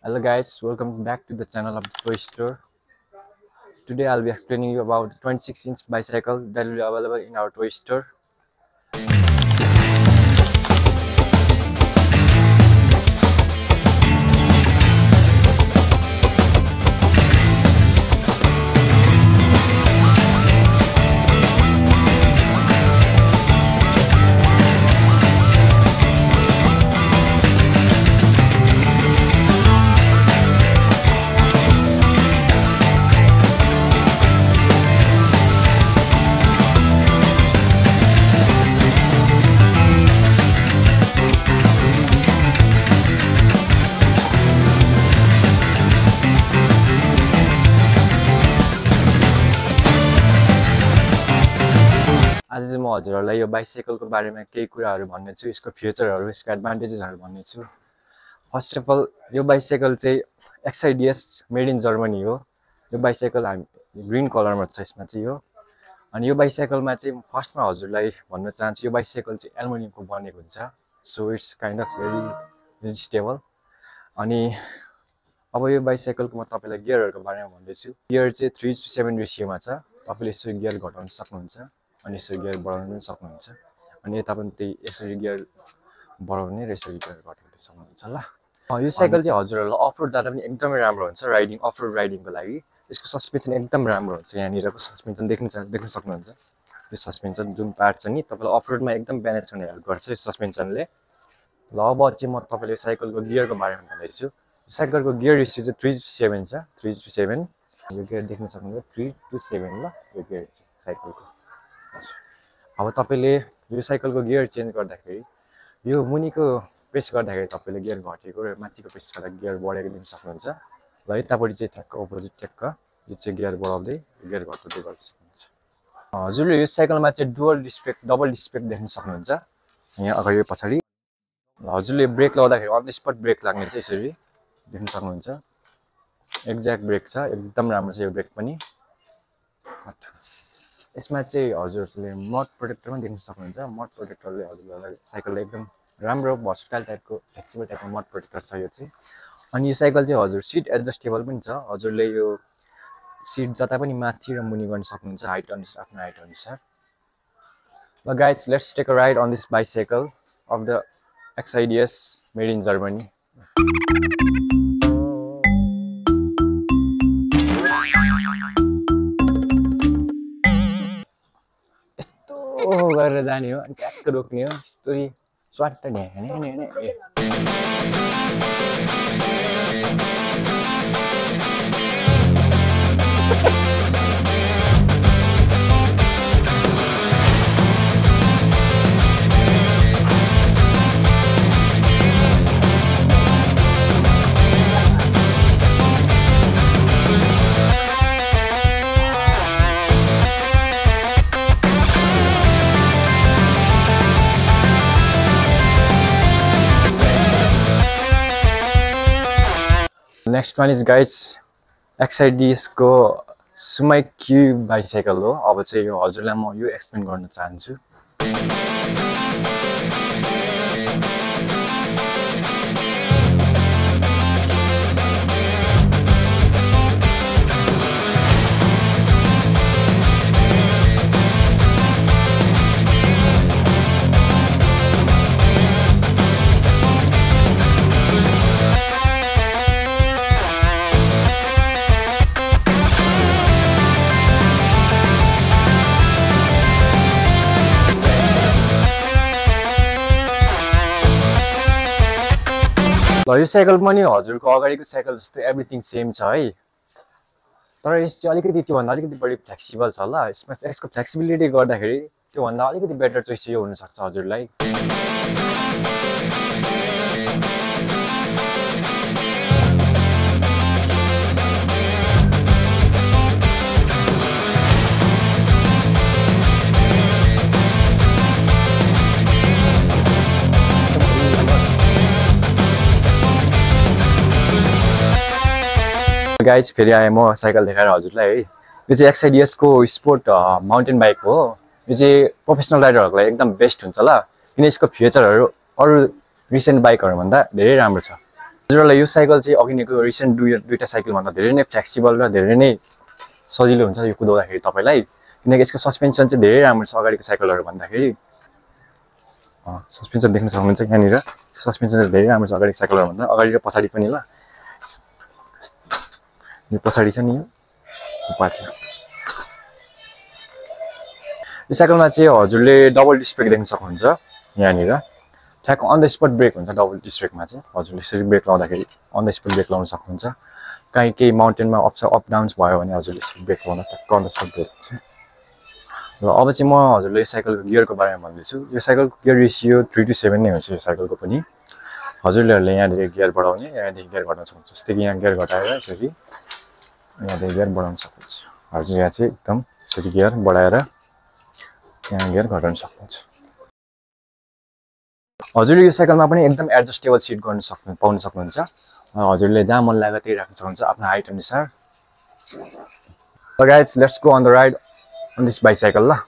Hello guys, welcome back to the channel of the Toy Store. Today I'll be explaining you about the 26-inch bicycle that will be available in our Toy Store. आज चाहिँ म हजुरहरुलाई यो बाइसाइकलको बारेमा केही कुराहरु भन्ने छु, यसको फिचरहरु, यसको एडभान्टेजेसहरु भन्ने छु। फर्स्ट अफ अल यो बाइसाइकल चाहिँ XIDS मेड इन जर्मनी हो। यो बाइसाइकल हामी ग्रीन कलरमा छ यसमा चाहिँ यो। अनि यो बाइसाइकलमा चाहिँ फर्स्टमा हजुरलाई भन्न चाहन्छु यो बाइसाइकल चाहिँ एल्युमिनियमको बनेको हुन्छ। So it's kind of very resistible. अनि अब यो बाइसाइकलको म तपाईलाई गियरहरुको बारेमा भन्दै छु। गियर चाहिँ 3:7 रेशियोमा छ। तपाईले यसरी गियर घटाउन सक्नुहुन्छ अनि यसरी गियर बढाउन पनि सक्नुहुन्छ। अनि यता पनि त्यही यसरी गियर बढाउने र यसरी गियर घटाउन सक्नुहुन्छ ल। यो साइकल चाहिँ हजुरहरुलाई अफरोड जाँदा पनि एकदमै राम्रो हुन्छ, राइडिङ अफरोड राइडिङको लागि। यसको सस्पेन्सन एकदम राम्रो हुन्छ। यहाँनिरको सस्पेन्सन देख्न सक्नुहुन्छ। यो सस्पेन्सन जुन पार्ट छ नि तपाईलाई अफरोडमा एकदम ब्यालेन्स गर्न हेल्प गर्छ यो सस्पेन्सनले। ल अब चाहिँ म तपाईलाई साइकलको गियरको बारेमा भन्दैछु। साइकलको गियर रेसियो चाहिँ 3:7 छ। 3:7 यो गियर देख्न सक्नुहुन्छ 3:7 ल यो गियर चाहिँ साइकलको। अब तपाईले यो साइकलको गियर चेन्ज गर्दाखेरि यो मुनिको प्रेस गर्दाखेरि तपाईले गियर घटेको र माथिको प्रेस गर्दा गियर बढेको देख्न सक्नुहुन्छ। ल यतापटि चाहिँ ठ्याक्क अपोजिट ठ्याक्क यो चाहिँ गियर बढाउँदै गियर घटाउँदै गर्न सक्नुहुन्छ। हजुरले यो साइकलमा चाहिँ डबल डिस्क देख्न सक्नुहुन्छ यहाँ अगाडि पछाडि। हजुरले ब्रेक लगाउँदाखेरि अन द स्पट ब्रेक लाग्ने चाहिँ यसरी देख्न सक्नुहुन्छ। एक्ज्याक्ट ब्रेक छ, एकदम राम्रो छ यो ब्रेक पनि। यसमा चाहिँ हजुरले मड प्रोटेक्टर पनि देख्न सक्नुहुन्छ। मड प्रोटेक्टरले हजुरलाई साइकलले एकदम राम्रो भर्सटाइल टाइपको फ्लेक्सिबल टाइपको मड प्रोटेक्टर छ यो चाहिँ। अनि यो साइकल चाहिँ हजुर सिट एडजस्टेबल पनि छ। हजुरले यो सिट जता पनि माथि र मुनि गर्न सक्नुहुन्छ हाइट अनुसार, आफ्नो हाइट अनुसार। ल guys let's take a ride on this bicycle of the XIDS made in Germany. गरेर जाने हो अनि ट्याक्क रोक्ने हो यस्तरी स्वाट ढ्याने next one is guys XIDS को सुमाई क्यूब बाइसाइकल हो। अब चाहिँ यो हजुरलाई म यो एक्सप्लेन गर्न चाहन्छु। ल यो साइकल पनि हजुरको अगाडिको साइकल जस्तै एभ्रिथिङ सेम छ है, तर यस चाहिँ अलिकति त्योभन्दा अलिकति बढी फ्लेक्सिबल छ ल। यसको फ्लेक्सिबिलिटी गर्दाखेरि त्योभन्दा अलिकति बेटर चोइस यो हुनसक्छ हजुरलाई। गाइज फेरि आएँ म साइकल देखाएर हजुरलाई है। यो चाहिँ XIDS को स्पोर्ट माउन्टेन बाइक हो। यो चाहिँ प्रोफेसनल राइडरहरूलाई एकदम बेस्ट हुन्छ ल, किन यसको फिचरहरू अरू रिसेन्ट बाइकहरूभन्दा धेरै राम्रो छ। हजुरहरूलाई यो साइकल चाहिँ अघिको रिसेन्ट दुईटा साइकलभन्दा धेरै नै फ्लेक्सिबल र धेरै नै सजिलो हुन्छ यो कुदाउँदाखेरि तपाईँलाई, किनकि यसको सस्पेन्सन चाहिँ धेरै राम्रो छ अगाडिको साइकलहरू भन्दाखेरि। सस्पेन्सन देख्न सक्नुहुन्छ यहाँनिर, सस्पेन्सन चाहिँ धेरै राम्रो छ अगाडिको साइकलहरू भन्दा, अगाडि र पछाडि पनि। ल यो पछाडि छ नि, यो पार्ट। यो साइकलमा चाहिँ हजुरले डबल डिस्क ब्रेक देख्न सक्नुहुन्छ यहाँनिर, ठ्याक्क अन द स्पट ब्रेक हुन्छ डबल डिस्क ब्रेकमा चाहिँ। हजुरले यसरी ब्रेक लाउँदाखेरि अन द स्पट ब्रेक लाउन सक्नुहुन्छ। कहीँ केही माउन्टेनमा अप डाउन्स भयो भने हजुरले ब्रेक लाउन ठ्याक्क अन द स्पट ब्रेक हुन्छ। र अब चाहिँ म हजुरले यो साइकलको गियरको बारेमा भन्दैछु। यो साइकलको गियर रेसियो 3:7 नै हुन्छ यो साइकलको पनि। हजुरहरूले यहाँदेखि गियर बढाउने, यहाँदेखि गियर घटाउन सक्नुहुन्छ। जस्तै कि यहाँ गियर घटाएर यसरी यहाँदेखि गियर बढाउन सक्नुहुन्छ। हजुर यहाँ चाहिँ एकदम यसरी गियर बढाएर यहाँ गियर घटाउन सक्नुहुन्छ। हजुरले यो साइकलमा पनि एकदम एडजस्टेबल सिट गर्न पाउन सक्नुहुन्छ। हजुरले जहाँ मन लाग्यो त्यही राख्न सक्नुहुन्छ आफ्नो हाइट अनुसार। So guys, let's go on the ride on this bicycle lah.